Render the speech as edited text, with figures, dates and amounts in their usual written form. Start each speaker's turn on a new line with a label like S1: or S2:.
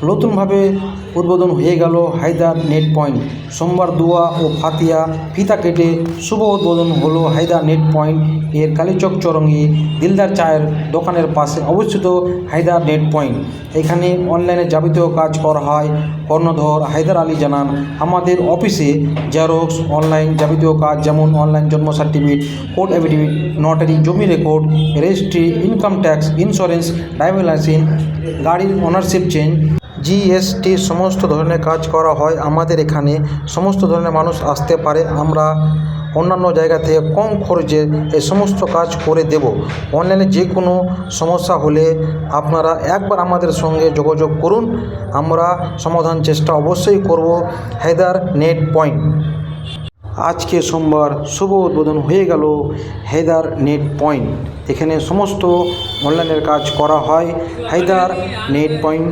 S1: নতুনভাবে উদ্বোধন হয়ে গেল হায়দার নেট পয়েন্ট। সোমবার দুয়া ও ফিতা কেটে শুভ উদ্বোধন হলো হায়দার নেট পয়েন্ট এর কালীচক চৌরঙ্গি দিলদার চায়ের দোকানের পাশে অবস্থিত হায়দার নেট পয়েন্ট। এখানে অনলাইনে যাবতীয় কাজ করা হয়। কর্ণধর হায়দার আলী জানান, আমাদের অফিসে জেরক্স, অনলাইন যাবতীয় কাজ যেমন অনলাইন জন্ম সার্টিফিকেট, কোর্ট অ্যাফিডেভিট, নটারি, জমি record, registry, income tax, insurance, driving licence, গাড়ির ওনারশিপ চেঞ্জ, জিএসটি সমস্ত ধরনের কাজ করা হয়। আমাদের এখানে সমস্ত ধরনের মানুষ আসতে পারে। আমরা অন্যান্য জায়গা থেকে কম খরচে এই সমস্ত কাজ করে দেব। অনলাইনে যে কোনো সমস্যা হলে আপনারা একবার আমাদের সঙ্গে যোগাযোগ করুন, আমরা সমাধান চেষ্টা অবশ্যই করব। Haidar net point. আজকে সোমবার শুভ উদ্বোধন হয়ে গেল হায়দার নেট পয়েন্ট। এখানে সমস্ত অনলাইনের কাজ করা হয়। Haidar net point.